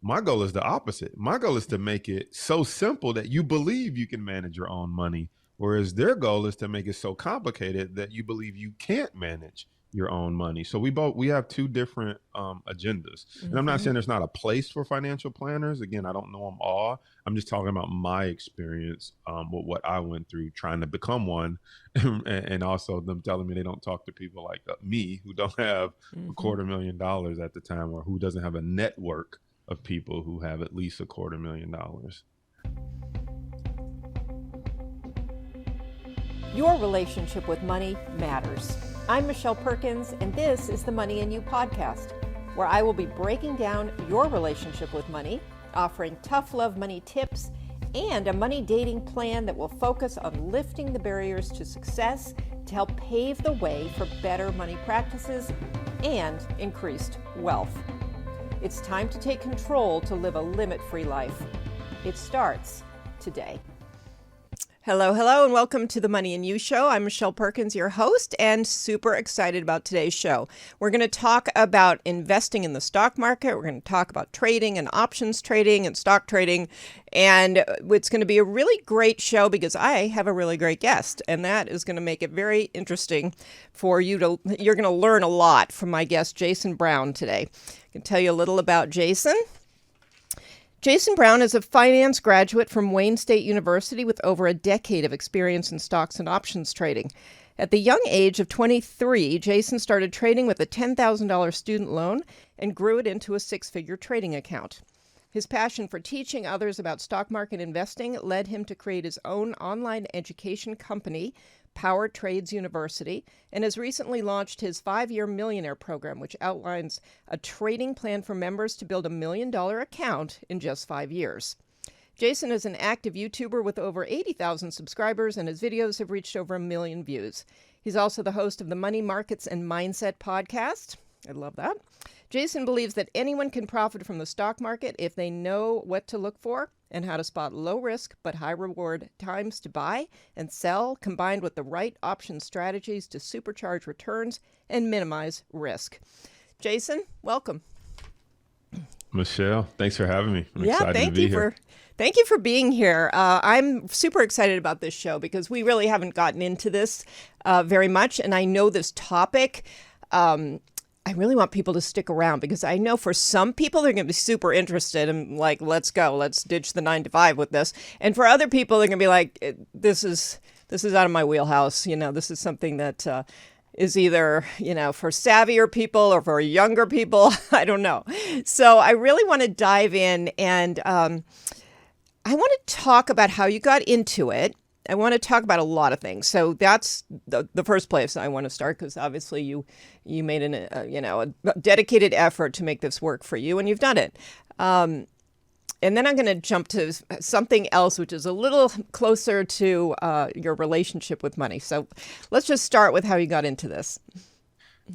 My goal is the opposite. My goal is to make it so simple that you believe you can manage your own money, whereas their goal is to make it so complicated that you believe you can't manage your own money. So we have two different agendas. And I'm not Mm-hmm. saying there's not a place for financial planners. Again, I don't know them all. I'm just talking about my experience with what I went through trying to become one, and also them telling me they don't talk to people like me who don't have a Mm-hmm. $250,000 at the time, or who doesn't have a network of people who have at least a $250,000. Your relationship with money matters. I'm Michelle Perkins, and this is the Money and You podcast, where I will be breaking down your relationship with money, offering tough love money tips, and a money dating plan that will focus on lifting the barriers to success to help pave the way for better money practices and increased wealth. It's time to take control to live a limit-free life. It starts today. Hello, and welcome to the Money and You Show. I'm Michelle Perkins, your host, and super excited about today's show. We're going to talk about investing in the stock market. We're going to talk about trading and options trading and stock trading. And it's going to be a really great show because I have a really great guest, and that is going to make it very interesting for you to, you're going to learn a lot from my guest, Jason Brown, today. I can tell you a little about Jason. Jason Brown is a finance graduate from Wayne State University with over a decade of experience in stocks and options trading. At the young age of 23, Jason started trading with a $10,000 student loan and grew it into a six-figure trading account. His passion for teaching others about stock market investing led him to create his own online education company, Power Trades University, and has recently launched his 5-year millionaire program, which outlines a trading plan for members to build $1 million account in just 5 years. Jason is an active YouTuber with over 80,000 subscribers, and his videos have reached over 1 million views. He's also the host of the Money, Markets, and Mindset podcast. I love that. Jason believes that anyone can profit from the stock market if they know what to look for and how to spot low risk but high reward times to buy and sell, combined with the right option strategies to supercharge returns and minimize risk. Jason, welcome. Michelle, thanks for having me. I'm excited to be here. Thank you for being here. I'm super excited about this show because we really haven't gotten into this very much, and I know this topic. I really want people to stick around because I know for some people they're going to be super interested and like, let's go, let's ditch the 9 to 5 with this. And for other people, they're going to be like, this is out of my wheelhouse. You know, this is something that is either, for savvier people or for younger people. I don't know. So I really want to dive in and I want to talk about how you got into it. I want to talk about a lot of things. So that's the first place I want to start because obviously you made a dedicated effort to make this work for you, and you've done it. And then I'm going to jump to something else, which is a little closer to your relationship with money. So let's just start with how you got into this.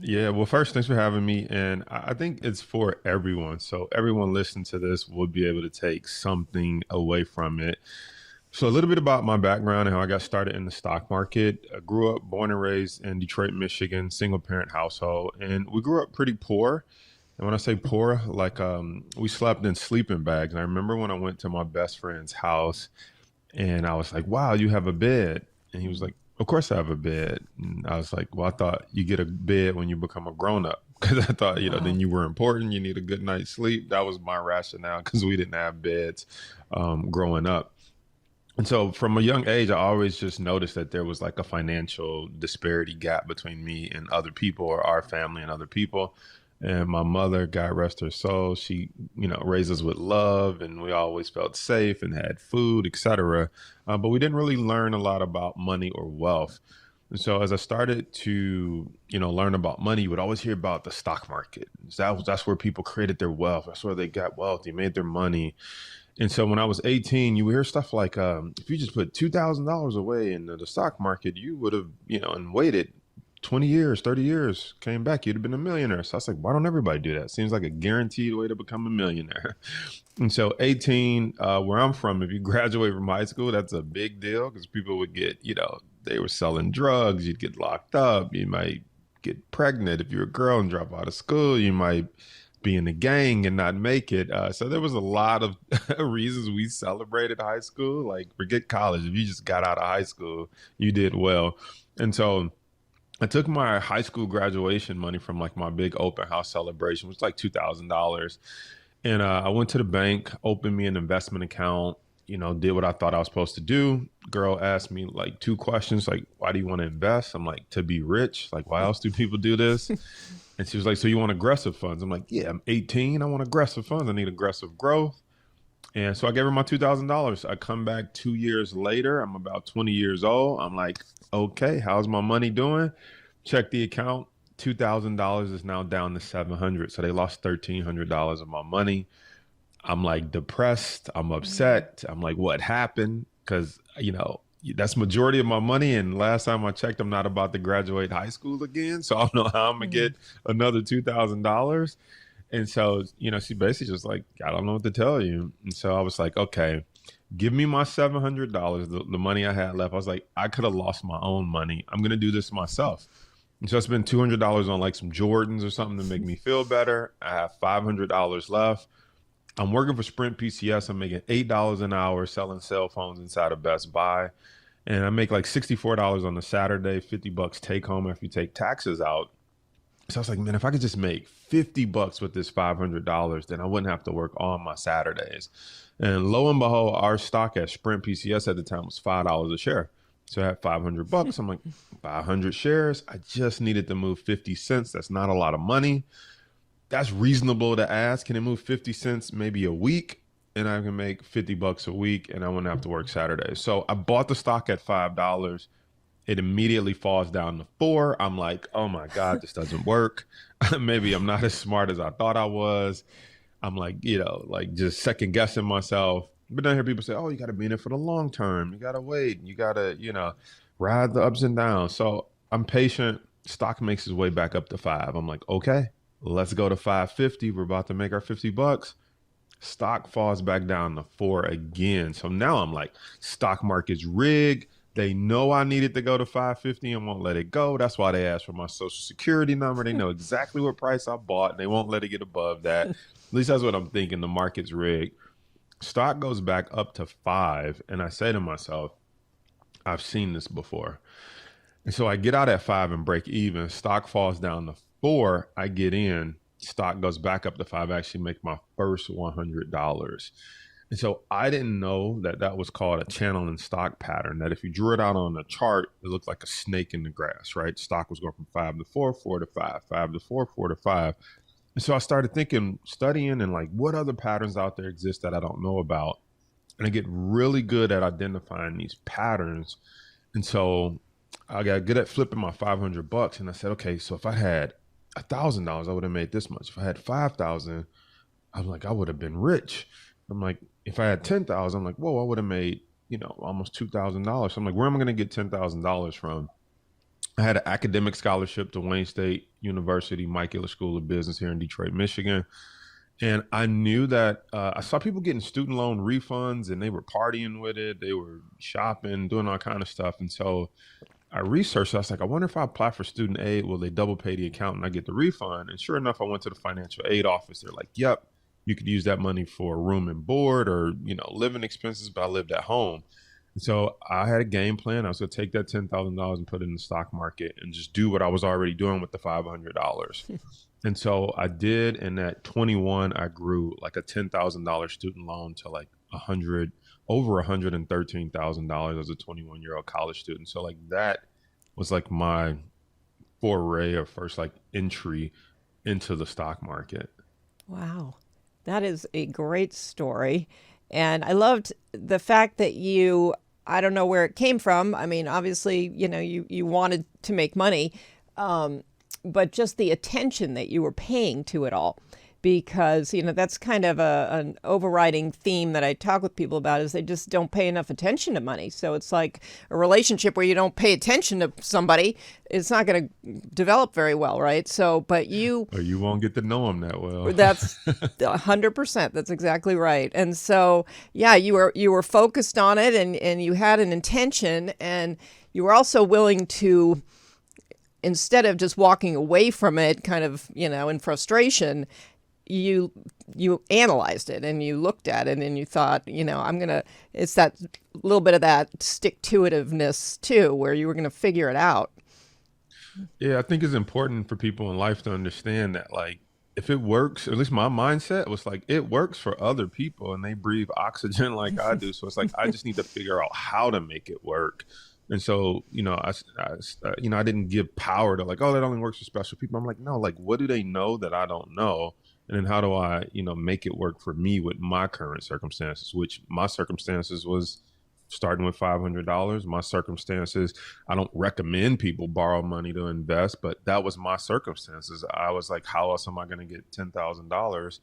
Yeah, well, first, thanks for having me. And I think it's for everyone. So everyone listening to this will be able to take something away from it. So a little bit about my background and how I got started in the stock market. I grew up, born and raised in Detroit, Michigan, single parent household. And we grew up pretty poor. And when I say poor, like we slept in sleeping bags. And I remember when I went to my best friend's house and I was like, wow, you have a bed. And he was like, of course I have a bed. And I was like, well, I thought you get a bed when you become a grown up. Because I thought, Wow. then you were important. You need a good night's sleep. That was my rationale because we didn't have beds growing up. And so from a young age, I always just noticed that there was like a financial disparity gap between me and other people, or our family and other people. And my mother, God rest her soul, she, raised us with love, and we always felt safe and had food, etc. But we didn't really learn a lot about money or wealth. And so as I started to, learn about money, you would always hear about the stock market. That's where people created their wealth. That's where they got wealth. They made their money. And so when I was 18, you would hear stuff like, if you just put $2,000 away in the stock market, you would have, and waited 20 years, 30 years, came back, you'd have been a millionaire. So I was like, why don't everybody do that? Seems like a guaranteed way to become a millionaire. And so 18, where I'm from, if you graduate from high school, that's a big deal because people would get, they were selling drugs, you'd get locked up, you might get pregnant. If you're a girl and drop out of school, you might be in the gang and not make it. So there was a lot of reasons we celebrated high school. Like, forget college. If you just got out of high school, you did well. And so I took my high school graduation money from like my big open house celebration, which was like $2,000. And I went to the bank, opened me an investment account, did what I thought I was supposed to do. Girl asked me like two questions, like, why do you want to invest? I'm like, to be rich. Like, why else do people do this? And she was like, so you want aggressive funds? I'm like, yeah, I'm 18. I want aggressive funds. I need aggressive growth. And so I gave her my $2,000. I come back 2 years later. I'm about 20 years old. I'm like, okay, how's my money doing? Check the account. $2,000 is now down to $700. So they lost $1,300 of my money. I'm like depressed. I'm upset. I'm like, what happened? Because, that's majority of my money. And last time I checked, I'm not about to graduate high school again. So I don't know how I'm going to get another $2,000. And so, she basically just like, I don't know what to tell you. And so I was like, okay, give me my $700, the money I had left. I was like, I could have lost my own money. I'm going to do this myself. And so I spent $200 on like some Jordans or something to make me feel better. I have $500 left. I'm working for Sprint PCS. I'm making $8 an hour selling cell phones inside of Best Buy. And I make like $64 on a Saturday, $50 take home after you take taxes out. So I was like, man, if I could just make $50 with this $500, then I wouldn't have to work on my Saturdays. And lo and behold, our stock at Sprint PCS at the time was $5 a share. So I had $500. I'm like, 500 shares. I just needed to move 50 cents. That's not a lot of money. That's reasonable to ask. Can it move 50 cents maybe a week? And I can make $50 a week and I wouldn't have to work Saturdays. So I bought the stock at $5. It immediately falls down to $4. I'm like, oh my God, this doesn't work. Maybe I'm not as smart as I thought I was. I'm like, like just second guessing myself. But then I hear people say, oh, you got to be in it for the long term. You got to wait. You got to, ride the ups and downs. So I'm patient. Stock makes its way back up to 5. I'm like, okay, let's go to 550. We're about to make our $50. Stock falls back down to 4 again. So now I'm like, stock market's rigged. They know I needed to go to 550 and won't let it go. That's why they asked for my social security number. They know exactly what price I bought and they won't let it get above that. At least that's what I'm thinking. The market's rigged. Stock goes back up to 5. And I say to myself, I've seen this before. And so I get out at 5 and break even. Stock falls down to 4. I get in. Stock goes back up to 5. I actually make my first $100. And so I didn't know that that was called a channel in stock pattern, that if you drew it out on a chart, it looked like a snake in the grass, right? Stock was going from 5 to 4, 4 to 5, 5 to 4, 4 to 5. And so I started thinking, studying, and like, what other patterns out there exist that I don't know about? And I get really good at identifying these patterns. And so I got good at flipping my $500. And I said, okay, so if I had $1,000, I would have made this much. If I had 5,000, I'm like, I would have been rich. I'm like, if I had 10,000, I'm like, whoa, I would have made, almost $2,000. So I'm like, where am I going to get $10,000 from? I had an academic scholarship to Wayne State University, Mike Ellis School of Business here in Detroit, Michigan. And I knew that I saw people getting student loan refunds and they were partying with it. They were shopping, doing all kind of stuff. And so I researched. I was like, I wonder if I apply for student aid, will they double pay the account and I get the refund? And sure enough, I went to the financial aid office. They're like, yep, you could use that money for room and board or, living expenses, but I lived at home. And so I had a game plan. I was going to take that $10,000 and put it in the stock market and just do what I was already doing with the $500. And so I did. And at 21, I grew like a $10,000 student loan to like over $113,000 as a 21-year-old college student. So like that was like my foray or first like entry into the stock market. Wow. That is a great story. And I loved the fact that I don't know where it came from. I mean, obviously, you wanted to make money, but just the attention that you were paying to it all. Because, that's kind of an overriding theme that I talk with people about is they just don't pay enough attention to money. So it's like a relationship where you don't pay attention to somebody, it's not going to develop very well, right? So, but or you won't get to know them that well. That's 100%. That's exactly right. And so, yeah, you were focused on it and you had an intention and you were also willing to, instead of just walking away from it kind of, in frustration, you analyzed it and you looked at it and you thought, it's that little bit of that stick-to-itiveness too, where you were going to figure it out. Yeah, I think it's important for people in life to understand that, like, if it works, at least my mindset was like, it works for other people and they breathe oxygen like I do. So it's like, I just need to figure out how to make it work. And so, I didn't give power to like, oh, that only works for special people. I'm like, no, like, what do they know that I don't know? And then how do I, make it work for me with my current circumstances, which my circumstances was starting with $500. My circumstances, I don't recommend people borrow money to invest, but that was my circumstances. I was like, how else am I going to get $10,000?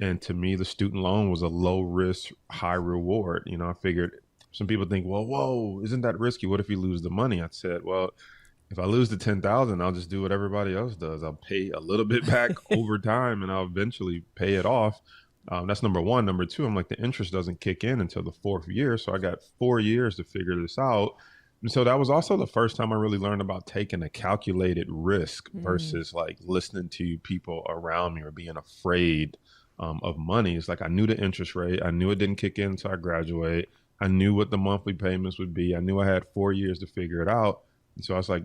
And to me, the student loan was a low risk, high reward. I figured some people think, well, whoa, isn't that risky? What if you lose the money? I said, well, if I lose the 10,000, I'll just do what everybody else does. I'll pay a little bit back over time and I'll eventually pay it off. That's number one. Number two, I'm like, the interest doesn't kick in until the fourth year. So I got 4 years to figure this out. And so that was also the first time I really learned about taking a calculated risk versus like listening to people around me or being afraid of money. It's like, I knew the interest rate. I knew it didn't kick in until I graduate. I knew what the monthly payments would be. I knew I had 4 years to figure it out. And so I was like,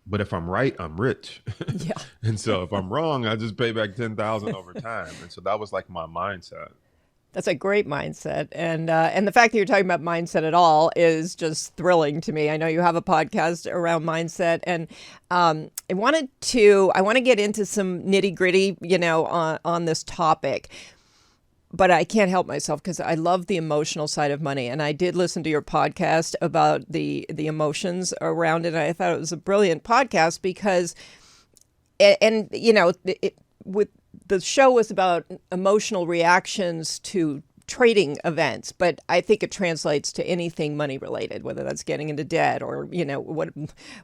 but if I'm right, I'm rich. Yeah. And so if I'm wrong, I just pay back 10,000 over time. And so that was like my mindset. That's a great mindset. And the fact that you're talking about mindset at all is just thrilling to me. I know you have a podcast around mindset, and I want to get into some nitty gritty, on this topic. But I can't help myself because I love the emotional side of money. And I did listen to your podcast about the emotions around it. And I thought it was a brilliant podcast because, with the show was about emotional reactions to trading events, but I think it translates to anything money related, whether that's getting into debt or,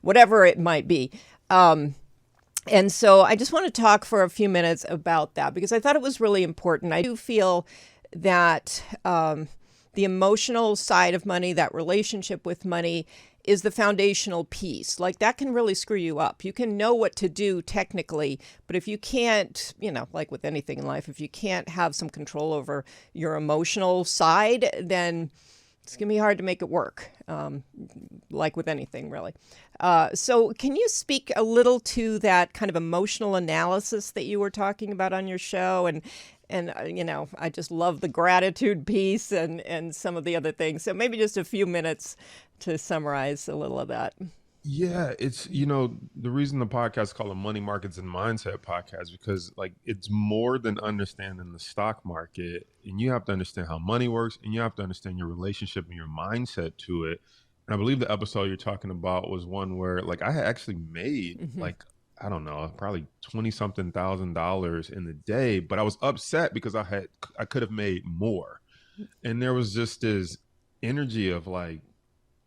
whatever it might be. And so I just want to talk for a few minutes about that because I thought it was really important. I do feel that the emotional side of money, that relationship with money, is the foundational piece. Like that can really screw you up. You can know what to do technically, but if you can't, like with anything in life, if you can't have some control over your emotional side, then it's going to be hard to make it work, like with anything, really. So can you speak a little to that kind of emotional analysis that you were talking about on your show? And I just love the gratitude piece and some of the other things. So maybe just a few minutes to summarize a little of that. Yeah, it's, the reason the podcast is called a Money Markets and Mindset podcast, because like it's more than understanding the stock market, and you have to understand how money works, and you have to understand your relationship and your mindset to it. And I believe the episode you're talking about was one where like I had actually made like, I don't know, probably 20 something $1,000 in the day, but I was upset because I could have made more. And there was just this energy of like,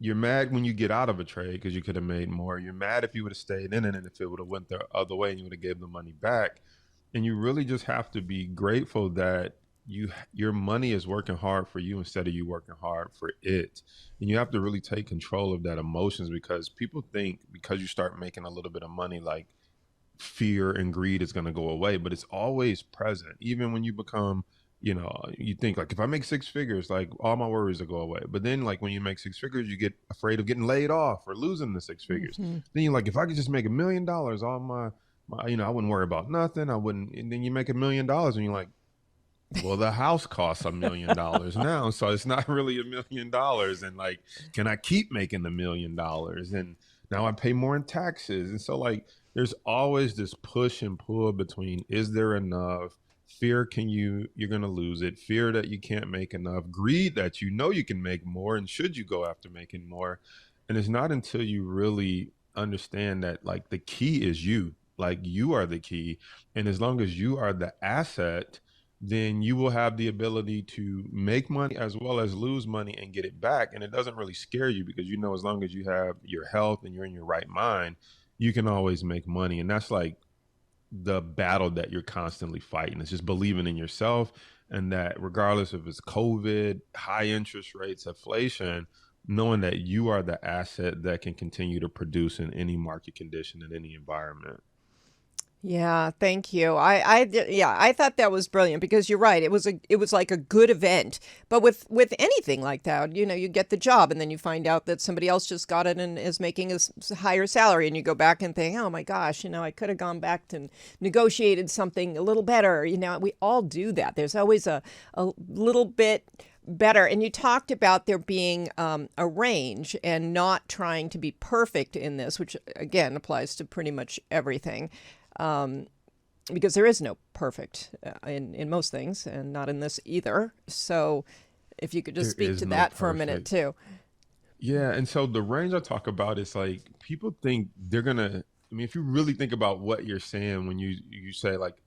you're mad when you get out of a trade because you could have made more. You're mad if you would have stayed in it and if it would have went the other way and you would have gave the money back. And you really just have to be grateful that your money is working hard for you instead of you working hard for it. And you have to really take control of that emotions, because people think because you start making a little bit of money, like fear and greed is going to go away, but it's always present. Even when you become, you think like, if I make six figures, like all my worries will go away. But then like when you make six figures, you get afraid of getting laid off or losing the six figures. Then you're like, if I could just make $1 million, all my, I wouldn't worry about nothing. I wouldn't. And then you make $1 million and you're like, well, the house costs $1 million now, so it's not really $1 million. And like, can I keep making the $1 million? And now I pay more in taxes. And so like, there's always this push and pull between, is there enough? Fear, you're going to lose it. Fear that you can't make enough. Greed that you can make more, and should you go after making more? And it's not until you really understand that like the key is you, like you are the key. And as long as you are the asset, then you will have the ability to make money as well as lose money and get it back. And it doesn't really scare you because as long as you have your health and you're in your right mind, you can always make money. And that's like the battle that you're constantly fighting. It's just believing in yourself, and that regardless if it's COVID, high interest rates, inflation, knowing that you are the asset that can continue to produce in any market condition, in any environment. Yeah, thank you. Yeah, I thought that was brilliant because you're right. It was like a good event. But with anything like that, you get the job and then you find out that somebody else just got it and is making a higher salary, and you go back and think, "Oh my gosh, I could have gone back and negotiated something a little better." We all do that. There's always a little bit better. And you talked about there being a range and not trying to be perfect in this, which again applies to pretty much everything, um, because there is no perfect in most things, and not in this either. So, if you could just There speak is to no that for a minute perfect. too. Yeah, and so the range I talk about is like people think they're gonna. I mean, if you really think about what you're saying when you say like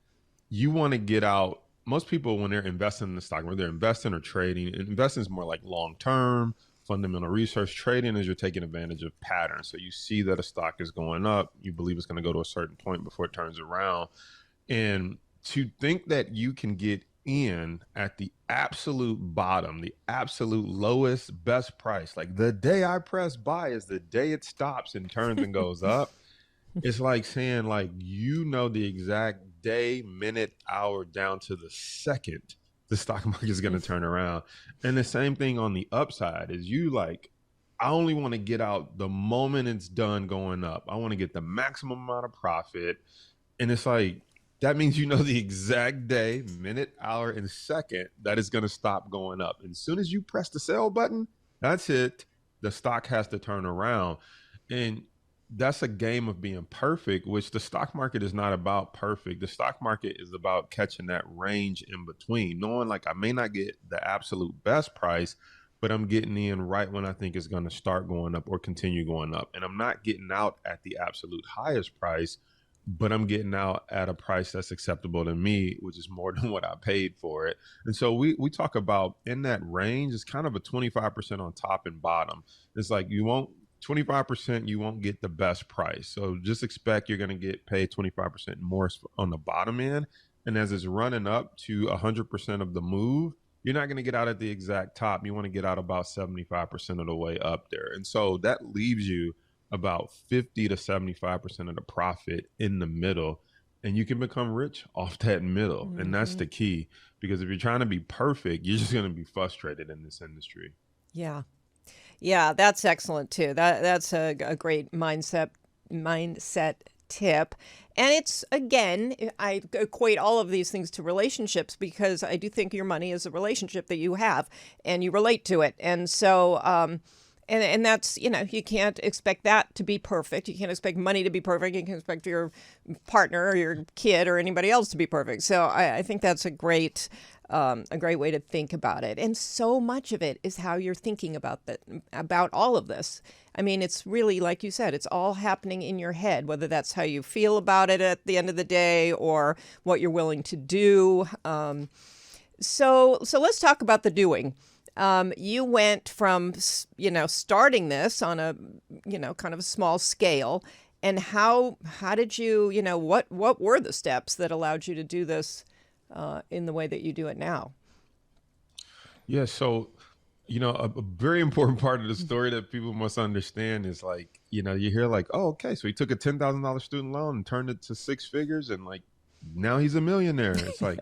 you want to get out. Most people when they're investing in the stock, whether they're investing or trading, and investing is more like long term fundamental research. Trading is you're taking advantage of patterns. So you see that a stock is going up, you believe it's going to go to a certain point before it turns around, and to think that you can get in at the absolute bottom, the absolute lowest, best price, like the day I press buy is the day it stops and turns and goes up. It's like saying, like, the exact day, minute, hour down to the second the stock market is going to turn around. And the same thing on the upside is I only want to get out the moment it's done going up. I want to get the maximum amount of profit. And it's like, that means the exact day, minute, hour, and second that is going to stop going up. And as soon as you press the sell button, that's it. The stock has to turn around. And that's a game of being perfect, which the stock market is not about perfect. The stock market is about catching that range in between, knowing like I may not get the absolute best price, but I'm getting in right when I think it's going to start going up or continue going up. And I'm not getting out at the absolute highest price, but I'm getting out at a price that's acceptable to me, which is more than what I paid for it. And so we talk about in that range, it's kind of a 25% on top and bottom. It's like 25% you won't get the best price. So just expect you're going to get paid 25% more on the bottom end. And as it's running up to 100% of the move, you're not going to get out at the exact top. You want to get out about 75% of the way up there. And so that leaves you about 50 to 75% of the profit in the middle. And you can become rich off that middle. And that's Hmm. the key. Because if you're trying to be perfect, you're just going to be frustrated in this industry. Yeah. Yeah, that's excellent too. That's a great mindset tip. And it's again, I equate all of these things to relationships because I do think your money is a relationship that you have and you relate to it. And so and that's, you can't expect that to be perfect. You can't expect money to be perfect. You can expect your partner or your kid or anybody else to be perfect. So I think that's a great way to think about it. And so much of it is how you're thinking about all of this. I mean, it's really, like you said, it's all happening in your head, whether that's how you feel about it at the end of the day or what you're willing to do. So let's talk about the doing. You went from, starting this on a, kind of a small scale. And how did you, what were the steps that allowed you to do this in the way that you do it now? Yeah. So, a very important part of the story that people must understand is like, you hear like, oh, okay, so he took a $10,000 student loan and turned it to six figures, and like now he's a millionaire. It's like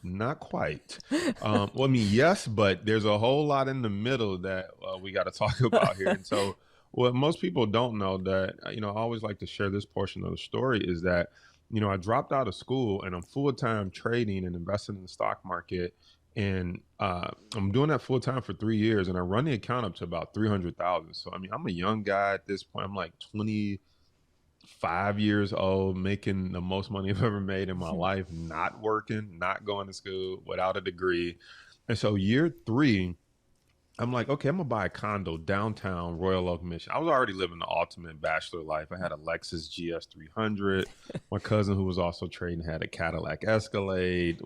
not quite. Well, I mean, yes, but there's a whole lot in the middle that we got to talk about here. And so, what most people don't know that I always like to share this portion of the story is that I dropped out of school and I'm full time trading and investing in the stock market, and I'm doing that full time for 3 years, and I run the account up to about 300,000. So I mean, I'm a young guy at this point. I'm like 25 years old, making the most money I've ever made in my life, not working, not going to school, without a degree. And so year three, I'm like, okay, I'm gonna buy a condo downtown Royal Oak, Michigan. I was already living the ultimate bachelor life. I had a Lexus GS 300. My cousin, who was also trading, had a Cadillac Escalade.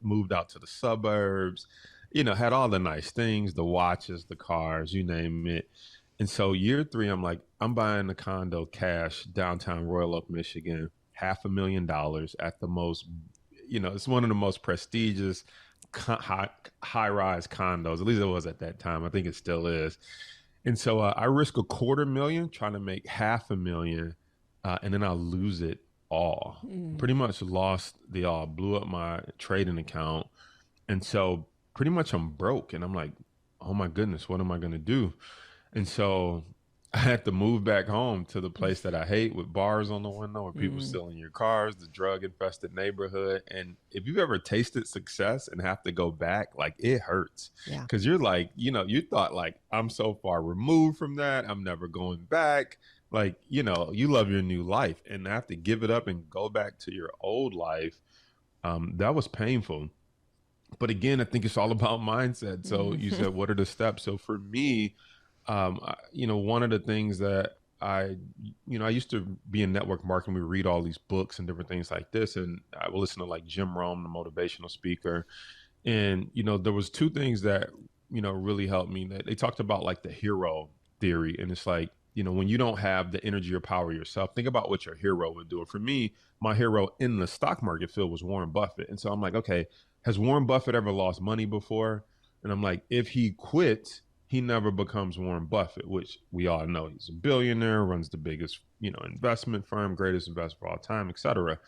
Moved out to the suburbs. Had all the nice things, the watches, the cars, you name it. And so year three, I'm like, I'm buying a condo cash downtown Royal Oak, Michigan, $500,000 at the most. It's one of the most prestigious high rise condos. At least it was at that time. I think it still is. And so I risk a quarter million trying to make half a million, and then I'll lose it all. Pretty much lost the all, blew up my trading account. And so pretty much I'm broke. And I'm like, oh my goodness, what am I going to do? And so I had to move back home to the place that I hate with bars on the window where people stealing your cars, the drug infested neighborhood. And if you've ever tasted success and have to go back, like it hurts Yeah. because you're like, you thought like, I'm so far removed from that. I'm never going back. Like, you love your new life and have to give it up and go back to your old life. That was painful. But again, I think it's all about mindset. So you said, what are the steps? So for me, one of the things that I used to be in network marketing. We read all these books and different things like this. And I would listen to like Jim Rohn, the motivational speaker. And, there was two things that, really helped me. That they talked about like the hero theory. And it's like, when you don't have the energy or power yourself, think about what your hero would do. And for me, my hero in the stock market field was Warren Buffett. And so I'm like, okay, has Warren Buffett ever lost money before? And I'm like, if he quits, he never becomes Warren Buffett, which we all know he's a billionaire, runs the biggest, investment firm, greatest investor of all time, et cetera.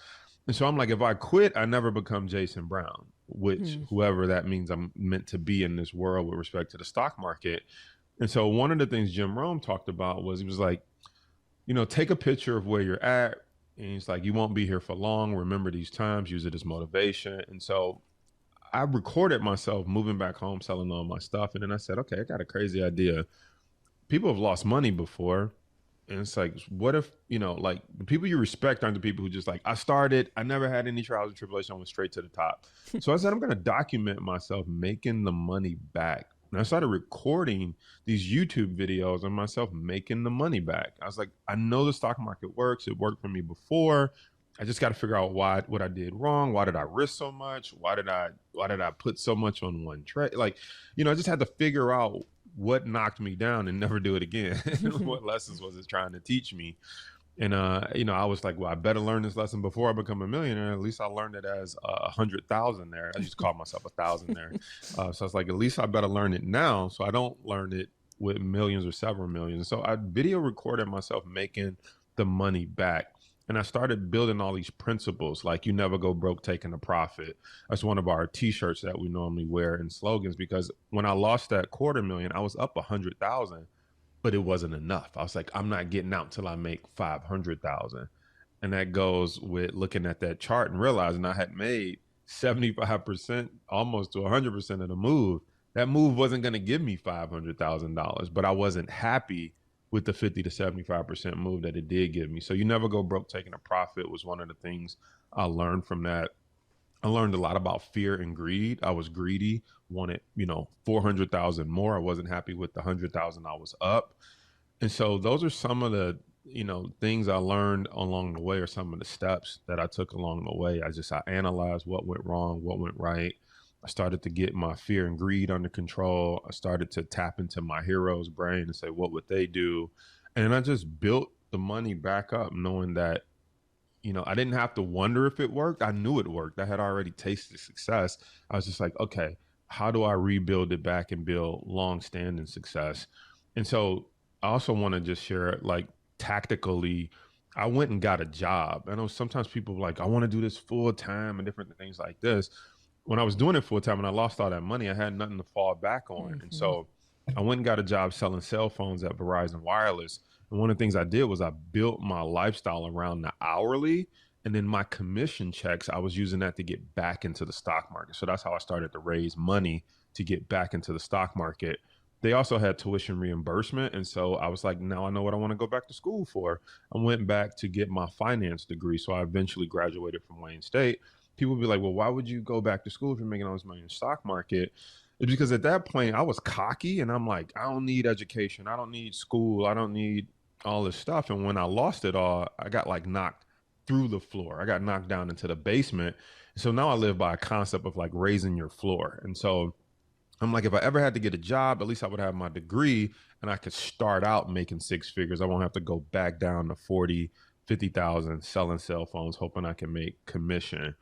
And so I'm like, if I quit, I never become Jason Brown, which whoever that means I'm meant to be in this world with respect to the stock market. And so one of the things Jim Rome talked about was he was like, take a picture of where you're at. And he's like, you won't be here for long. Remember these times, use it as motivation. And so I recorded myself moving back home, selling all my stuff. And then I said, okay, I got a crazy idea. People have lost money before. And it's like, what if, like the people you respect aren't the people who just like, I never had any trials or tribulation. I went straight to the top. So I said, I'm going to document myself making the money back. And I started recording these YouTube videos of myself making the money back. I was like, I know the stock market works. It worked for me before. I just got to figure out what I did wrong. Why did I risk so much? Why did I put so much on one trade? Like, I just had to figure out what knocked me down and never do it again. What lessons was it trying to teach me? And, I was like, well, I better learn this lesson before I become a millionaire. At least I learned it as 100,000 there. I used to call myself 1,000 there. So I was like, at least I better learn it now so I don't learn it with millions or several millions. So I video recorded myself making the money back. And I started building all these principles, like you never go broke taking a profit. That's one of our t-shirts that we normally wear and slogans, because when I lost that $250,000, I was up 100,000, but it wasn't enough. I was like, I'm not getting out till I make 500,000. And that goes with looking at that chart and realizing I had made 75%, almost to 100% of the move. That move wasn't going to give me $500,000, but I wasn't happy with the 50 to 75% move that it did give me. So you never go broke taking a profit was one of the things I learned from that. I learned a lot about fear and greed. I was greedy, wanted, 400,000 more. I wasn't happy with the 100,000 I was up. And so those are some of the, things I learned along the way, or some of the steps that I took along the way. I analyzed what went wrong, what went right. I started to get my fear and greed under control. I started to tap into my hero's brain and say, what would they do? And I just built the money back up, knowing that, I didn't have to wonder if it worked. I knew it worked. I had already tasted success. I was just like, okay, how do I rebuild it back and build long-standing success? And so I also want to just share, like, tactically, I went and got a job. I know sometimes people are like, I want to do this full time and different things like this. When I was doing it full time and I lost all that money, I had nothing to fall back on. And so I went and got a job selling cell phones at Verizon Wireless. And one of the things I did was I built my lifestyle around the hourly, and then my commission checks, I was using that to get back into the stock market. So that's how I started to raise money to get back into the stock market. They also had tuition reimbursement. And so I was like, now I know what I want to go back to school for. I went back to get my finance degree. So I eventually graduated from Wayne State. People would be like, well, why would you go back to school if you're making all this money in the stock market? It's because at that point I was cocky and I'm like, I don't need education. I don't need school. I don't need all this stuff. And when I lost it all, I got like knocked through the floor. I got knocked down into the basement. So now I live by a concept of like raising your floor. And so I'm like, if I ever had to get a job, at least I would have my degree and I could start out making six figures. I won't have to go back down to 40, 50,000 selling cell phones, hoping I can make commission.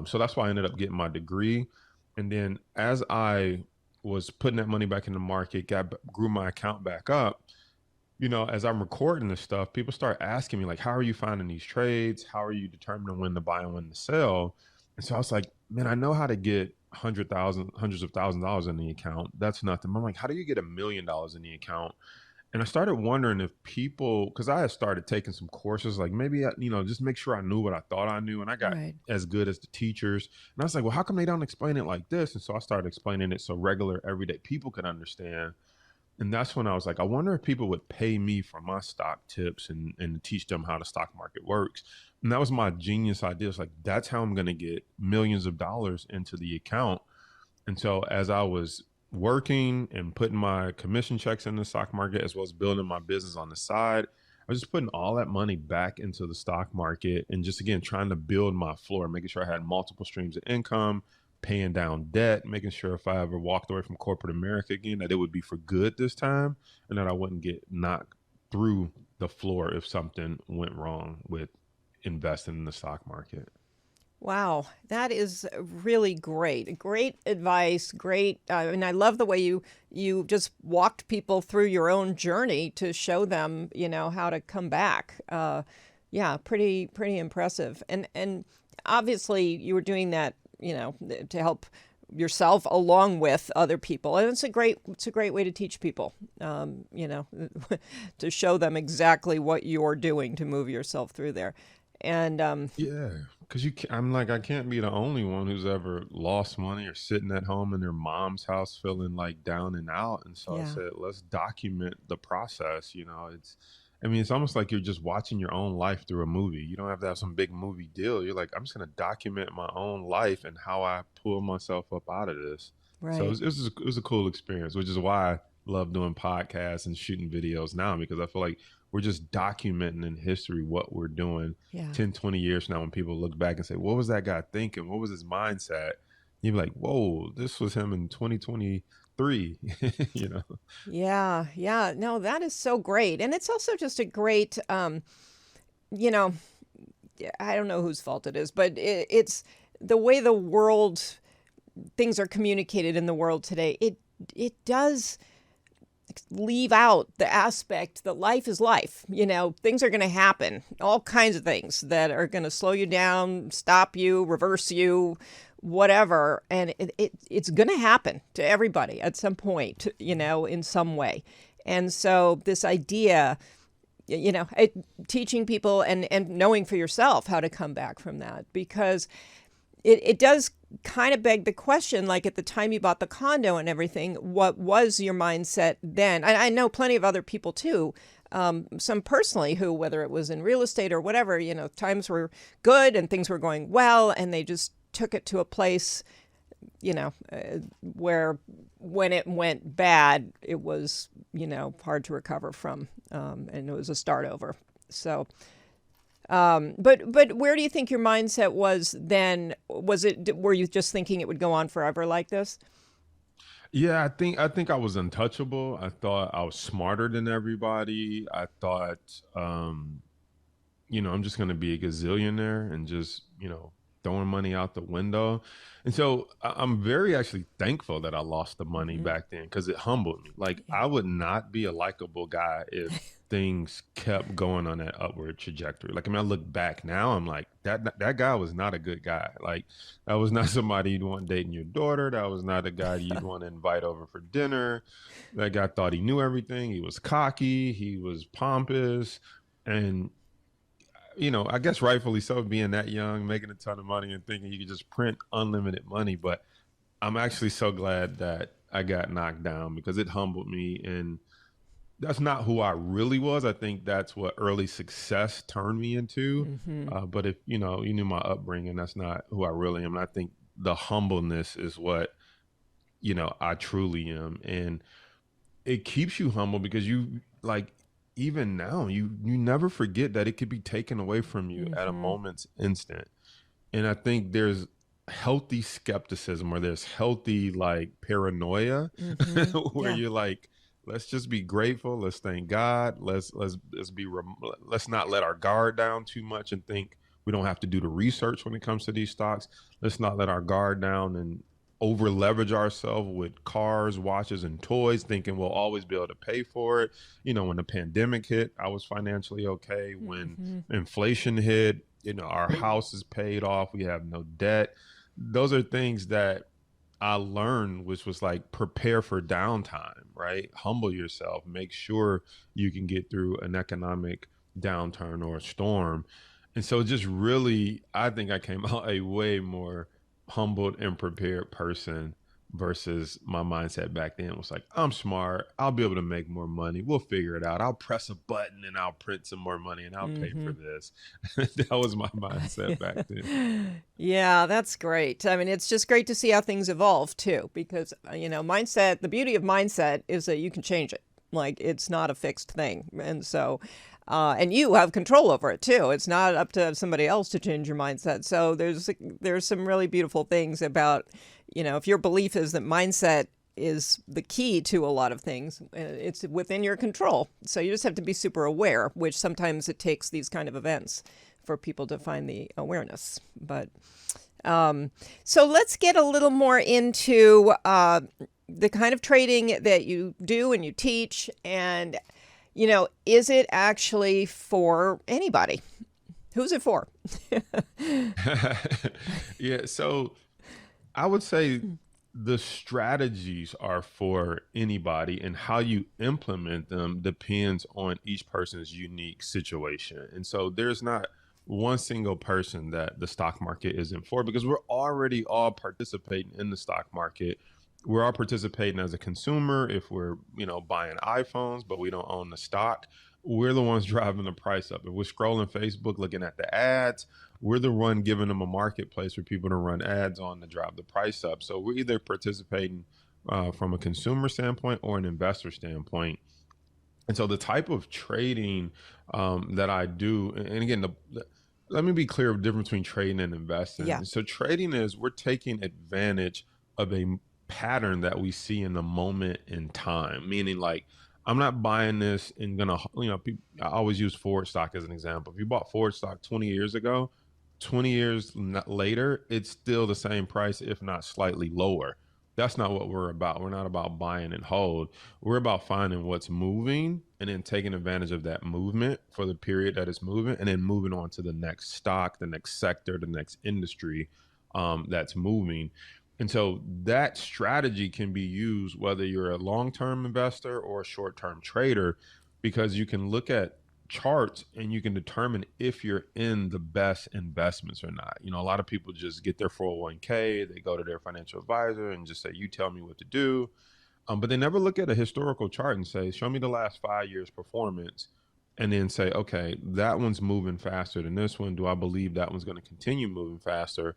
So that's why I ended up getting my degree. And then as I was putting that money back in the market, grew my account back up, as I'm recording this stuff, people start asking me like, how are you finding these trades? How are you determining when to buy and when to sell? And so I was like, man, I know how to get hundreds of $1,000s in the account. That's nothing. I'm like, how do you get $1 million in the account? And I started wondering if people, because I had started taking some courses, like maybe, just make sure I knew what I thought I knew. And I got Right. as good as the teachers. And I was like, well, how come they don't explain it like this? And so I started explaining it so regular, everyday people could understand. And that's when I was like, I wonder if people would pay me for my stock tips and to teach them how the stock market works. And that was my genius idea. It's like, that's how I'm going to get millions of dollars into the account. And so as I was working and putting my commission checks in the stock market, as well as building my business on the side, I was just putting all that money back into the stock market and just, again, trying to build my floor, making sure I had multiple streams of income, paying down debt, making sure if I ever walked away from corporate America again, that it would be for good this time and that I wouldn't get knocked through the floor if something went wrong with investing in the stock market. Wow, that is really great. Great advice. Great. And I love the way you just walked people through your own journey to show them, how to come back. Yeah, pretty impressive. And obviously you were doing that, to help yourself along with other people. And it's a great way to teach people, to show them exactly what you're doing to move yourself through there. And Yeah, because I'm like, I can't be the only one who's ever lost money or sitting at home in their mom's house feeling like down and out. And so I yeah. said, let's document the process. I mean, it's almost like you're just watching your own life through a movie. You don't have to have some big movie deal. You're like, I'm just going to document my own life and how I pull myself up out of this. So Right. it was a cool experience, which is why I love doing podcasts and shooting videos now, because I feel like we're just documenting in history what we're doing Yeah. 10, 20 years from now. When people look back and say, what was that guy thinking? What was his mindset? You'd be like, whoa, this was him in 2023, you know? Yeah. Yeah. No, that is so great. And it's also just a great, you know, I don't know whose fault it is, but it's the way the world, things are communicated in the world today. It does leave out the aspect that life is life. Things are going to happen, all kinds of things that are going to slow you down, stop you, reverse you, whatever. And it's going to happen to everybody at some point, in some way. And so this idea, teaching people and knowing for yourself how to come back from that, because it does kind of beg the question, like at the time you bought the condo and everything, what was your mindset then? I know plenty of other people too, some personally who, whether it was in real estate or whatever, times were good and things were going well, and they just took it to a place, where when it went bad, it was, hard to recover from, and it was a start over. So, but where do you think your mindset was then? Were you just thinking it would go on forever like this? Yeah, I think I was untouchable. I thought I was smarter than everybody. I thought, I'm just going to be a gazillionaire and just, throwing money out the window. And so I'm very actually thankful that I lost the money Mm-hmm. back then because it humbled me. Like, Yeah. I would not be a likable guy if things kept going on that upward trajectory. Like, I mean, I look back now, I'm like, that guy was not a good guy. Like, that was not somebody you'd want dating your daughter. That was not a guy you'd want to invite over for dinner. That guy thought he knew everything. He was cocky. He was pompous. And I guess rightfully so, being that young, making a ton of money and thinking you could just print unlimited money. But I'm actually so glad that I got knocked down because it humbled me. And that's not who I really was. I think that's what early success turned me into. Mm-hmm. But if, you knew my upbringing, that's not who I really am. And I think the humbleness is what, I truly am. And it keeps you humble because you like even now you never forget that it could be taken away from you at a Mm-hmm. moment's instant. And I think there's healthy skepticism or there's healthy like paranoia Mm-hmm. where Yeah. you're like, let's just be grateful, let's thank God, let's not let our guard down too much and think we don't have to do the research when it comes to these stocks. Let's not let our guard down and over leverage ourselves with cars, watches, and toys, thinking we'll always be able to pay for it. When the pandemic hit, I was financially okay. When Mm-hmm. inflation hit, our house is paid off. We have no debt. Those are things that I learned, which was like prepare for downtime, right? Humble yourself, make sure you can get through an economic downturn or a storm. And so just really, I think I came out a way more humbled and prepared person versus my mindset back then was like, I'm smart. I'll be able to make more money. We'll figure it out. I'll press a button and I'll print some more money and I'll pay for Mm-hmm. this. That was my mindset back then. Yeah, that's great. I mean, it's just great to see how things evolve too, because, mindset, the beauty of mindset is that you can change it. Like, it's not a fixed thing. And so, and you have control over it too. It's not up to somebody else to change your mindset. So there's some really beautiful things about, if your belief is that mindset is the key to a lot of things, it's within your control. So you just have to be super aware, which sometimes it takes these kind of events for people to find the awareness. But so let's get a little more into the kind of trading that you do and you teach. And, is it actually for anybody? Who's it for? Yeah. So I would say the strategies are for anybody, and how you implement them depends on each person's unique situation. And so there's not one single person that the stock market isn't for, because we're already all participating in the stock market. We're all participating as a consumer if we're, buying iPhones, but we don't own the stock. We're the ones driving the price up. If we're scrolling Facebook, looking at the ads, we're the one giving them a marketplace for people to run ads on to drive the price up. So we're either participating from a consumer standpoint or an investor standpoint. And so the type of trading that I do, and again, let me be clear of the difference between trading and investing. Yeah. So trading is we're taking advantage of a pattern that we see in the moment in time, meaning like I'm not buying this and gonna, I always use Ford stock as an example. If you bought Ford stock 20 years ago, 20 years later, it's still the same price, if not slightly lower. That's not what we're about. We're not about buying and hold. We're about finding what's moving and then taking advantage of that movement for the period that it's moving, and then moving on to the next stock, the next sector, the next industry that's moving. And so that strategy can be used whether you're a long-term investor or a short-term trader, because you can look at charts and you can determine if you're in the best investments or not. A lot of people just get their 401k, they go to their financial advisor and just say, you tell me what to do. But they never look at a historical chart and say, show me the last 5 years performance, and then say, okay, that one's moving faster than this one. Do I believe that one's going to continue moving faster?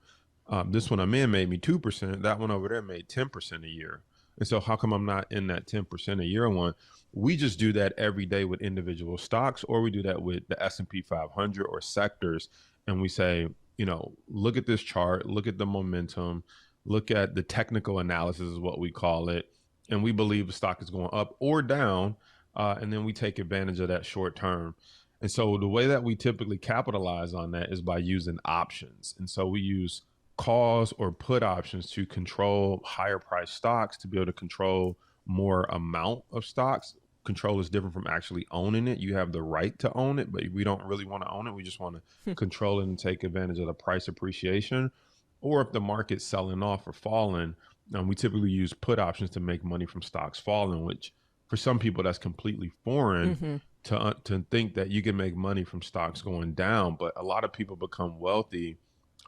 This one I'm in made me 2%. That one over there made 10% a year. And so how come I'm not in that 10% a year one? We just do that every day with individual stocks, or we do that with the S&P 500 or sectors. And we say, look at this chart, look at the momentum, look at the technical analysis is what we call it. And we believe the stock is going up or down. And then we take advantage of that short term. And so the way that we typically capitalize on that is by using options. And so we use calls or put options to control higher price stocks, to be able to control more amount of stocks. Control is different from actually owning it. You have the right to own it, but we don't really want to own it. We just want to control it and take advantage of the price appreciation. Or if the market's selling off or falling, we typically use put options to make money from stocks falling, which for some people that's completely foreign. Mm-hmm. To think that you can make money from stocks going down. But a lot of people become wealthy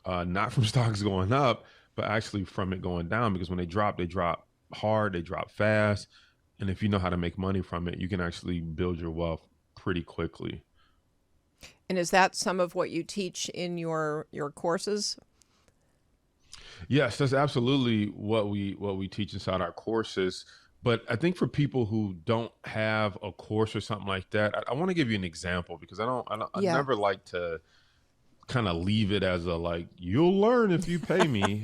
not from stocks going up, but actually from it going down, because when they drop hard, they drop fast. And if you know how to make money from it, you can actually build your wealth pretty quickly. And is that some of what you teach in your courses? Yes, that's absolutely what we teach inside our courses. But I think for people who don't have a course or something like that, I want to give you an example, because I Yeah. never like to kind of leave it as a like, you'll learn if you pay me.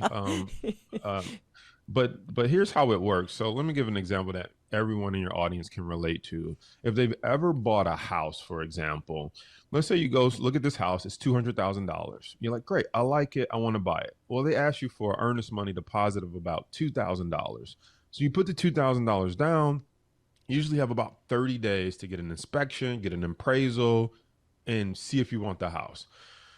But here's how it works. So let me give an example that everyone in your audience can relate to. If they've ever bought a house, for example, let's say you go look at this house, it's $200,000. You're like, great, I like it, I want to buy it. Well, they ask you for an earnest money deposit of about $2,000. So you put the $2,000 down. You usually have about 30 days to get an inspection, get an appraisal, and see if you want the house.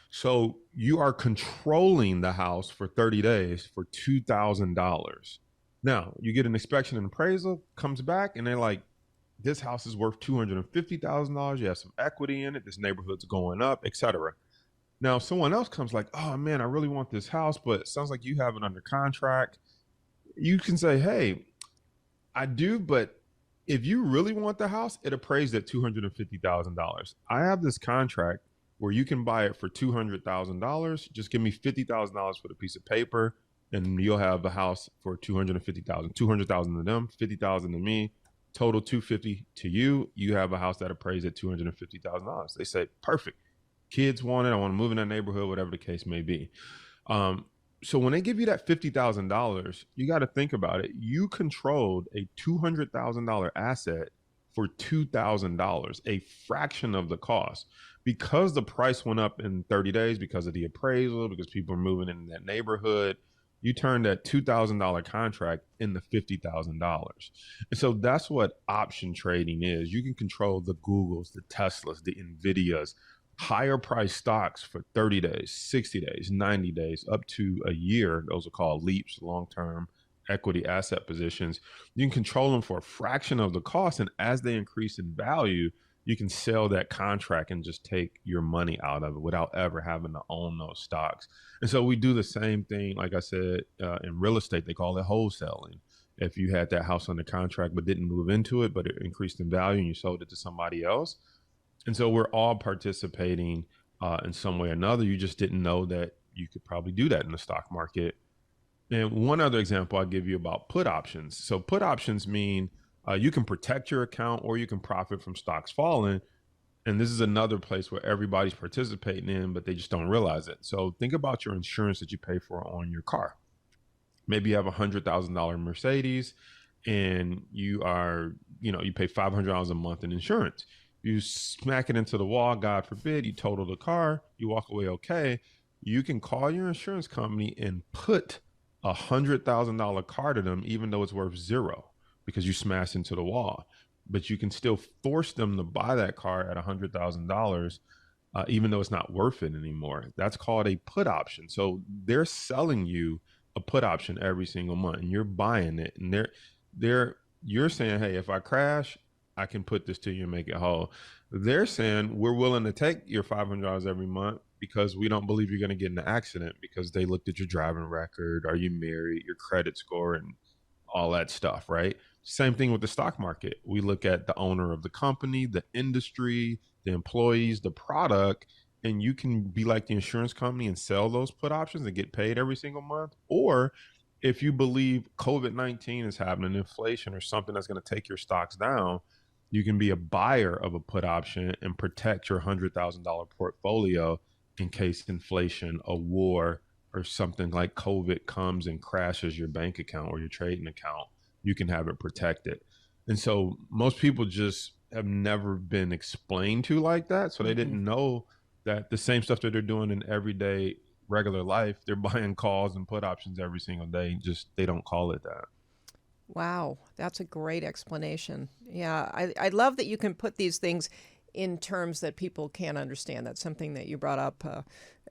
So you are controlling the house for 30 days for $2,000. Now you get an inspection and appraisal, comes back, and they're like, this house is worth $250,000. You have some equity in it. This neighborhood's going up, etc. Now someone else comes like, oh man, I really want this house, but it sounds like you have it under contract. You can say, hey, I do, but if you really want the house, it appraised at $250,000. I have this contract where you can buy it for $200,000. Just give me $50,000 for the piece of paper, and you'll have a house for $250,000. $200,000 to them, $50,000 to me, total $250 to you. You have a house that appraised at $250,000. They say, perfect. Kids want it. I want to move in that neighborhood, whatever the case may be. So when they give you that $50,000, you got to think about it. You controlled a $200,000 asset for $2,000, a fraction of the cost. Because the price went up in 30 days because of the appraisal, because people are moving in that neighborhood, you turned that $2,000 contract into $50,000. And so that's what option trading is. You can control the Googles, the Teslas, the Nvidias, higher price stocks for 30 days, 60 days, 90 days, up to a year. Those are called leaps, long-term equity asset positions. You can control them for a fraction of the cost. And as they increase in value, you can sell that contract and just take your money out of it without ever having to own those stocks. And so we do the same thing, like I said, in real estate, they call it wholesaling. If you had that house under contract but didn't move into it, but it increased in value and you sold it to somebody else. And so we're all participating in some way or another. You just didn't know that you could probably do that in the stock market. And one other example I'll give you about put options. So put options mean you can protect your account or you can profit from stocks falling. And this is another place where everybody's participating in, but they just don't realize it. So think about your insurance that you pay for on your car. Maybe you have $100,000 Mercedes and you pay $500 a month in insurance. You smack it into the wall, God forbid, you total the car, you walk away okay. You can call your insurance company and put $100,000 car to them, even though it's worth zero, because you smashed into the wall. But you can still force them to buy that car at $100,000, even though it's not worth it anymore. That's called a put option. So they're selling you a put option every single month, and you're buying it, and you're saying, hey, if I crash, I can put this to you and make it whole. They're saying we're willing to take your $500 every month because we don't believe you're going to get in an accident, because they looked at your driving record, are you married, your credit score, and all that stuff, right? Same thing with the stock market. We look at the owner of the company, the industry, the employees, the product, and you can be like the insurance company and sell those put options and get paid every single month. Or if you believe COVID-19 is happening, inflation or something that's going to take your stocks down, you can be a buyer of a put option and protect your $100,000 portfolio in case inflation, a war, or something like COVID comes and crashes your bank account or your trading account. You can have it protected. And so most people just have never been explained to like that. So they didn't know that the same stuff that they're doing in everyday regular life, they're buying calls and put options every single day. Just they don't call it that. Wow, that's a great explanation. Yeah, I love that you can put these things in terms that people can understand. That's something that you brought up,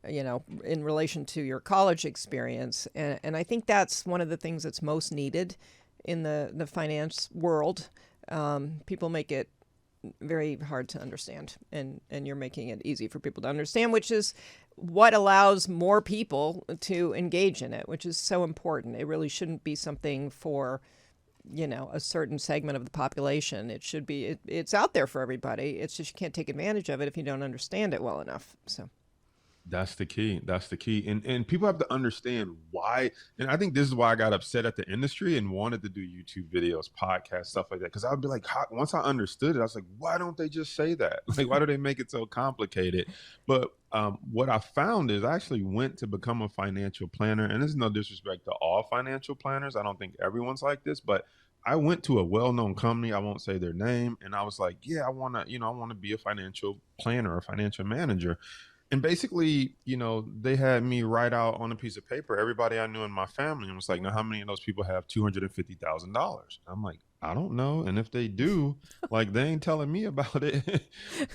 in relation to your college experience. And I think that's one of the things that's most needed in the finance world. People make it very hard to understand, and you're making it easy for people to understand, which is what allows more people to engage in it, which is so important. It really shouldn't be something for a certain segment of the population. It should be, it's out there for everybody. It's just you can't take advantage of it if you don't understand it well enough. So That's the key. That's the key. And people have to understand why. And I think this is why I got upset at the industry and wanted to do YouTube videos, podcasts, stuff like that. Because I would be like, once I understood it, I was like, why don't they just say that? Like, why do they make it so complicated? But what I found is I actually went to become a financial planner. And this is no disrespect to all financial planners. I don't think everyone's like this, but I went to a well-known company. I won't say their name. And I was like, yeah, I want to, I want to be a financial planner, a financial manager. And basically, they had me write out on a piece of paper everybody I knew in my family and was like, now, how many of those people have $250,000? I'm like, I don't know. And if they do, like, they ain't telling me about it.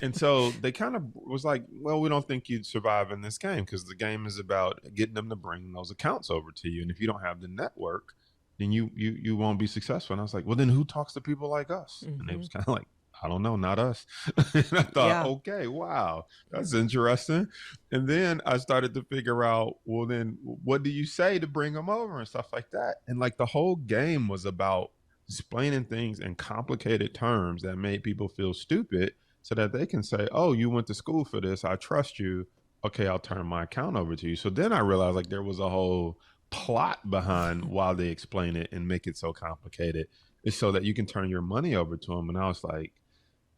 And so they kind of was like, well, we don't think you'd survive in this game because the game is about getting them to bring those accounts over to you. And if you don't have the network, then you won't be successful. And I was like, well, then who talks to people like us? And they was kind of like, I don't know, not us. And I thought, Yeah. okay, wow, that's interesting. And then I started to figure out, well, then what do you say to bring them over and stuff like that? And like the whole game was about explaining things in complicated terms that made people feel stupid so that they can say, oh, you went to school for this. I trust you. Okay, I'll turn my account over to you. So then I realized like there was a whole plot behind why they explain it and make it so complicated. It's so that you can turn your money over to them. And I was like,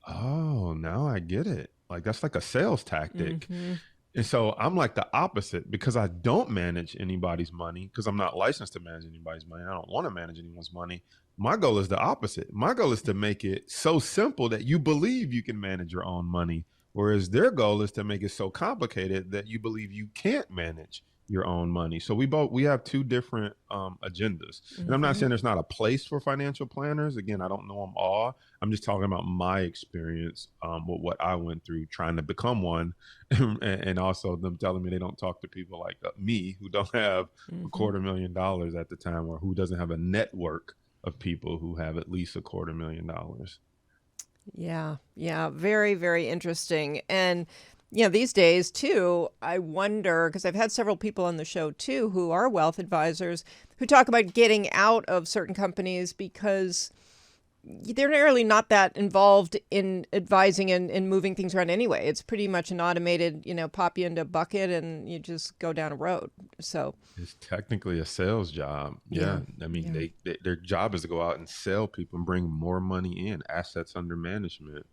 oh, now I get it. Like that's like a sales tactic. Mm-hmm. And so I'm like the opposite because I don't manage anybody's money because I'm not licensed to manage anybody's money. I don't want to manage anyone's money. My goal is the opposite. My goal is to make it so simple that you believe you can manage your own money. Whereas their goal is to make it so complicated that you believe you can't manage your own money. So we have two different agendas. And I'm not saying there's not a place for financial planners. Again, I don't know them all. I'm just talking about my experience with what I went through trying to become one, and also them telling me they don't talk to people like me who don't have $250,000 at the time, or who doesn't have a network of people who have at least $250,000. Yeah, yeah, very, very interesting. And these days too, I wonder, because I've had several people on the show too who are wealth advisors who talk about getting out of certain companies because they're really not that involved in advising and moving things around anyway. It's pretty much an automated, pop you into a bucket and you just go down a road. So It's technically a sales job. Yeah. I mean, their job is to go out and sell people and bring more money in, assets under management.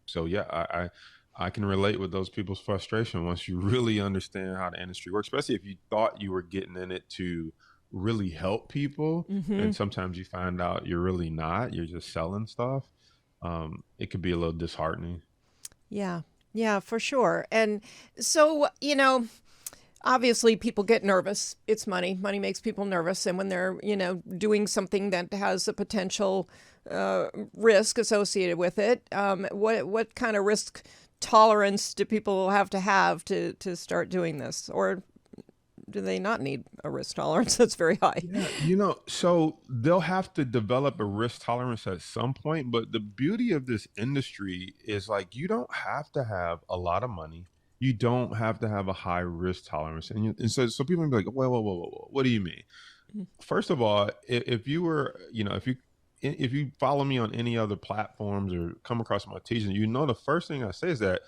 So yeah, I can relate with those people's frustration once you really understand how the industry works, especially if you thought you were getting in it to really help people. And sometimes you find out you're really not, you're just selling stuff. It could be a little disheartening. yeah, yeah, for sure. And so, obviously people get nervous. It's money. Money makes people nervous. And when they're, doing something that has a potential risk associated with it, what kind of risk tolerance do people have to start doing this? Or do they not need a risk tolerance that's very high? Yeah, so they'll have to develop a risk tolerance at some point. But the beauty of this industry is like you don't have to have a lot of money. You don't have to have a high risk tolerance. And so people will be like, whoa, what do you mean? First of all, if you were, if you follow me on any other platforms or come across my teaching, the first thing I say is that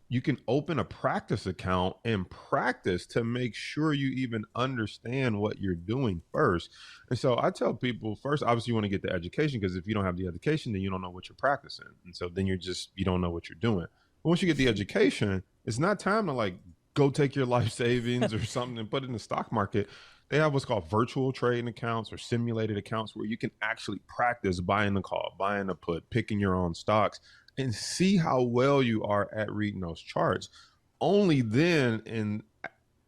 you can open a practice account and practice to make sure you even understand what you're doing first. And so I tell people first, obviously you want to get the education, because if you don't have the education, then you don't know what you're practicing. And so then you don't know what you're doing. But once you get the education, it's not time to like go take your life savings or something and put it in the stock market. They have what's called virtual trading accounts or simulated accounts where you can actually practice buying the call, buying the put, picking your own stocks, and see how well you are at reading those charts. Only then, and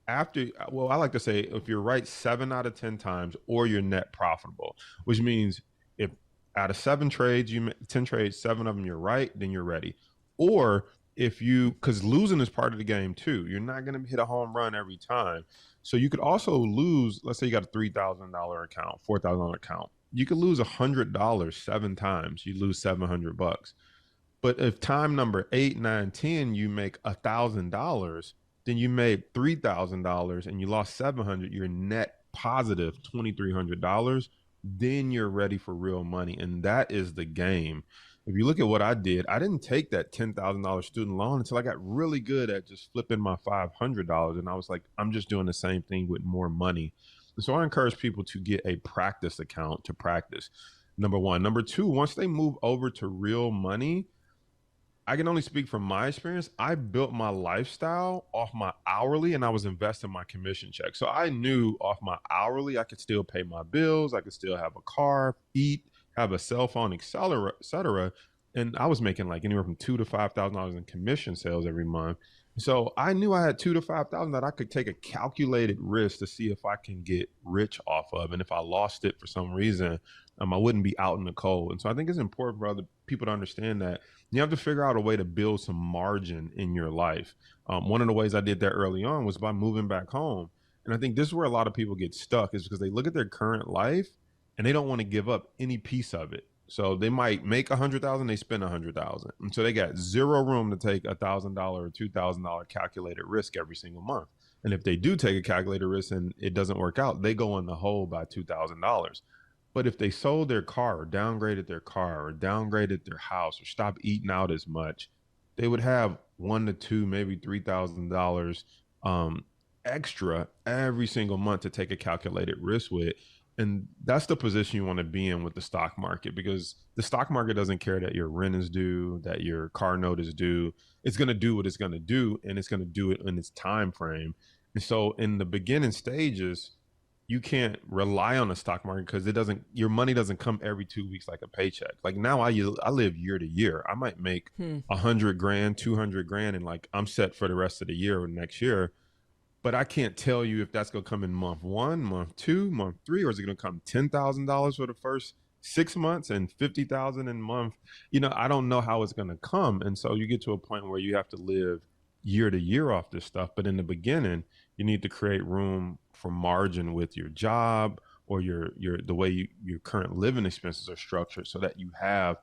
after, well, I like to say if you're right 7 out of 10 times, or you're net profitable, which means if out of 7 trades, 10 trades, 7 of them you're right, then you're ready. Or if you, because losing is part of the game too. You're not going to hit a home run every time. So you could also lose, let's say you got a $3,000 account, $4,000 account. You could lose $100 7 times. You lose $700. But if time number 8, 9, 10, you make $1,000, then you made $3,000 and you lost 700. You're net positive $2,300. Then you're ready for real money, and that is the game. if you look at what I did, I didn't take that $10,000 student loan until I got really good at just flipping my $500. And I was like, I'm just doing the same thing with more money. And so I encourage people to get a practice account to practice. Number one. Number two, once they move over to real money, I can only speak from my experience. I built my lifestyle off my hourly and I was investing my commission check. So I knew off my hourly, I could still pay my bills. I could still have a car, eat, have a cell phone, et cetera, et cetera. And I was making like anywhere from $2,000 to $5,000 in commission sales every month. So I knew I had 2,000 to 5,000 that I could take a calculated risk to see if I can get rich off of. And if I lost it for some reason, I wouldn't be out in the cold. And so I think it's important for other people to understand that you have to figure out a way to build some margin in your life. One of the ways I did that early on was by moving back home. And I think this is where a lot of people get stuck, is because they look at their current life and they don't want to give up any piece of it. So they might make 100,000, they spend 100,000. And so they got zero room to take $1,000 or $2,000 calculated risk every single month. And if they do take a calculated risk and it doesn't work out, they go in the hole by $2,000. But if they sold their car or downgraded their car or downgraded their house or stopped eating out as much, they would have one to two, maybe $3,000 extra every single month to take a calculated risk with. And that's the position you want to be in with the stock market, because the stock market doesn't care that your rent is due, that your car note is due. It's going to do what it's going to do, and it's going to do it in its time frame. And so in the beginning stages, you can't rely on the stock market because your money doesn't come every 2 weeks like a paycheck. Like now I live year to year. I might make 100 grand, 200 grand, and like I'm set for the rest of the year or next year. But I can't tell you if that's going to come in month one, month two, month three, or is it going to come $10,000 for the first 6 months and 50,000 in month? I don't know how it's going to come. And so you get to a point where you have to live year to year off this stuff. But in the beginning, you need to create room for margin with your job or the way your current living expenses are structured, so that you have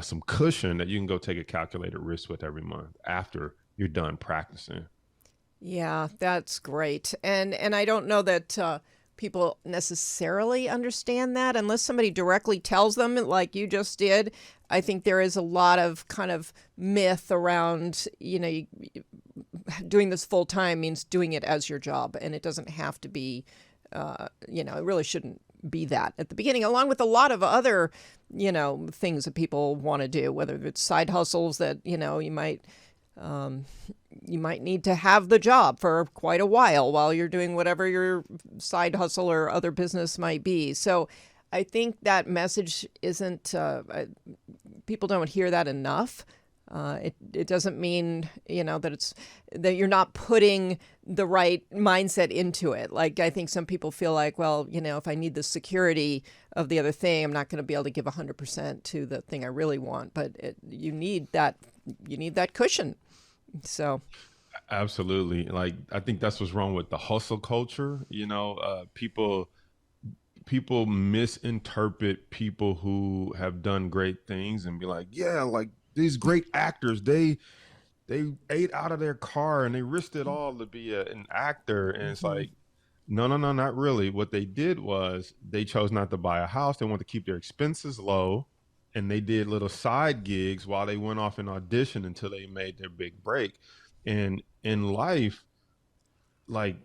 some cushion that you can go take a calculated risk with every month after you're done practicing. Yeah, that's great. And I don't know that people necessarily understand that unless somebody directly tells them, like you just did. I think there is a lot of kind of myth around, doing this full time means doing it as your job, and it doesn't have to be, it really shouldn't be that at the beginning, along with a lot of other, things that people want to do, whether it's side hustles that, you might need to have the job for quite a while you're doing whatever your side hustle or other business might be. So I think that message isn't, people don't hear that enough. It doesn't mean, that you're not putting the right mindset into it. Like, I think some people feel like, well, if I need the security of the other thing, I'm not going to be able to give 100% to the thing I really want. But you need that cushion. So. Absolutely. Like, I think that's what's wrong with the hustle culture. People misinterpret people who have done great things and be like, yeah, like these great actors, they ate out of their car and they risked it all to be an actor. And it's like, no, not really. What they did was they chose not to buy a house. They wanted to keep their expenses low. And they did little side gigs while they went off and auditioned until they made their big break. And in life, like,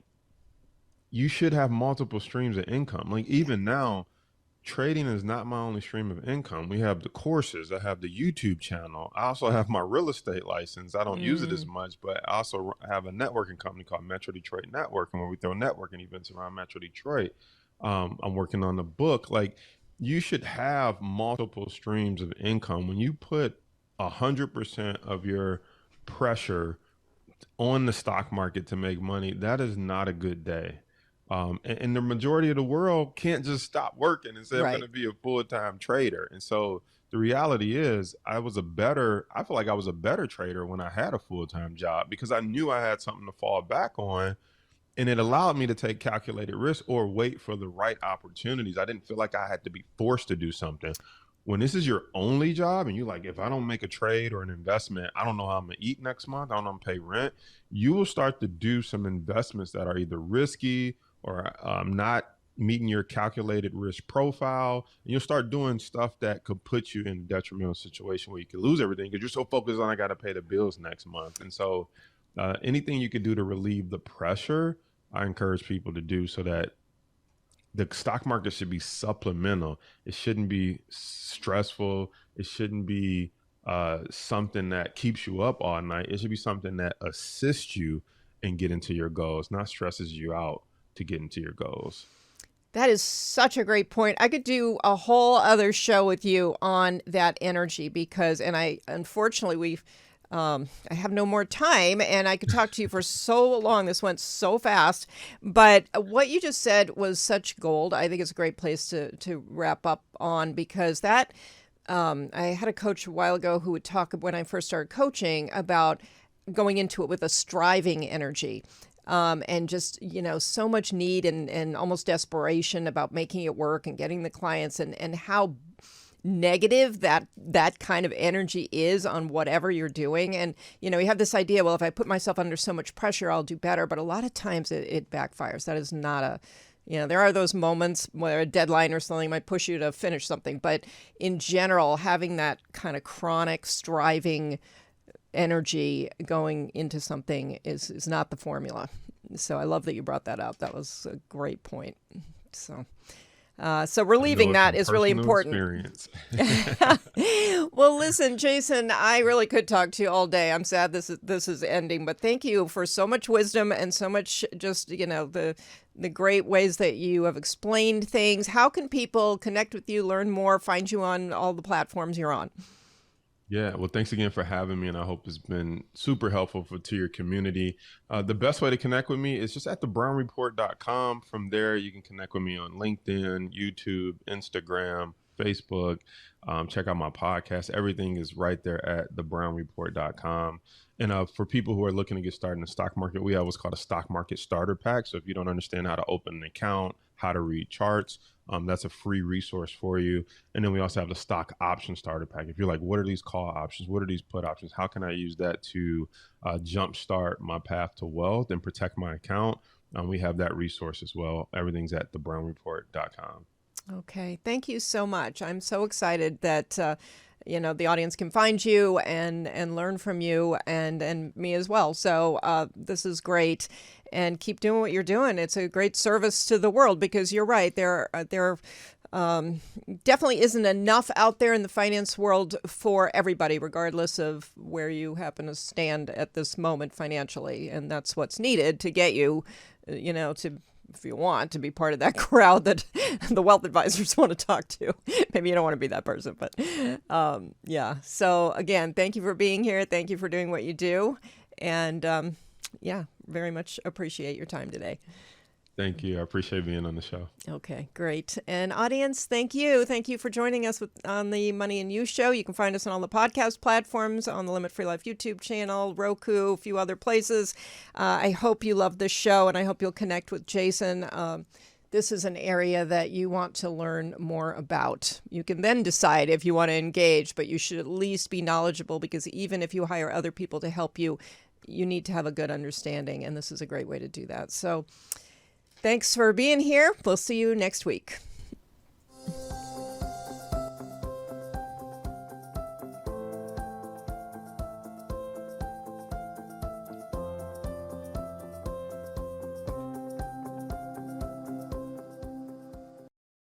you should have multiple streams of income. Like, even now, trading is not my only stream of income. We have the courses. I have the YouTube channel. I also have my real estate license. I don't use it as much, but I also have a networking company called Metro Detroit Networking, where we throw networking events around Metro Detroit. I'm working on the book. Like, you should have multiple streams of income. When you put 100% of your pressure on the stock market to make money, that is not a good day. And the majority of the world can't just stop working and say, I'm going to be a full-time trader. And so the reality is I feel like I was a better trader when I had a full-time job, because I knew I had something to fall back on. And it allowed me to take calculated risks or wait for the right opportunities. I didn't feel like I had to be forced to do something. When this is your only job and you're like, if I don't make a trade or an investment, I don't know how I'm going to eat next month. I don't know how to pay rent. You will start to do some investments that are either risky or not meeting your calculated risk profile. And you'll start doing stuff that could put you in a detrimental situation where you could lose everything because you're so focused on, I got to pay the bills next month. And so anything you could do to relieve the pressure, I encourage people to do, so that the stock market should be supplemental. It shouldn't be stressful. It shouldn't be something that keeps you up all night. It should be something that assists you in getting to your goals, not stresses you out to get into your goals. That is such a great point. I could do a whole other show with you on that energy because, and I, unfortunately, I have no more time, and I could talk to you for so long. This went so fast, but what you just said was such gold. I think it's a great place to wrap up on, because that, I had a coach a while ago who would talk when I first started coaching about going into it with a striving energy. And just, so much need and almost desperation about making it work and getting the clients, and how negative that kind of energy is on whatever you're doing. And, you have this idea, well, if I put myself under so much pressure, I'll do better. But a lot of times it backfires. That is not there are those moments where a deadline or something might push you to finish something. But in general, having that kind of chronic striving energy going into something is not the formula. So I love that you brought that up. That was a great point. So relieving that is really important. Well, listen, Jason, I really could talk to you all day. I'm sad this is ending, but thank you for so much wisdom and so much just, the great ways that you have explained things. How can people connect with you, learn more, find you on all the platforms you're on? Yeah, well, thanks again for having me, and I hope it's been super helpful to your community. The best way to connect with me is just at thebrownreport.com. From there, you can connect with me on LinkedIn, YouTube, Instagram, Facebook. Check out my podcast. Everything is right there at thebrownreport.com. And for people who are looking to get started in the stock market, we have what's called a stock market starter pack. So if you don't understand how to open an account, how to read charts, that's a free resource for you. And then we also have the stock option starter pack. If you're like, what are these call options? What are these put options? How can I use that to jumpstart my path to wealth and protect my account? We have that resource as well. Everything's at thebrownreport.com. Okay. Thank you so much. I'm so excited that, the audience can find you and learn from you and me as well. So this is great. And keep doing what you're doing. It's a great service to the world, because you're right. There definitely isn't enough out there in the finance world for everybody, regardless of where you happen to stand at this moment financially. And that's what's needed to get you, if you want to be part of that crowd that the wealth advisors want to talk to. Maybe you don't want to be that person, but yeah. So again, thank you for being here. Thank you for doing what you do. And very much appreciate your time today. Thank you. I appreciate being on the show. Okay, great. And audience, thank you. Thank you for joining us on the Money and You Show. You can find us on all the podcast platforms, on the Limit Free Life YouTube channel, Roku, a few other places. I hope you love this show, and I hope you'll connect with Jason. This is an area that you want to learn more about. You can then decide if you want to engage, but you should at least be knowledgeable, because even if you hire other people to help you, you need to have a good understanding, and this is a great way to do that. So thanks for being here. We'll see you next week.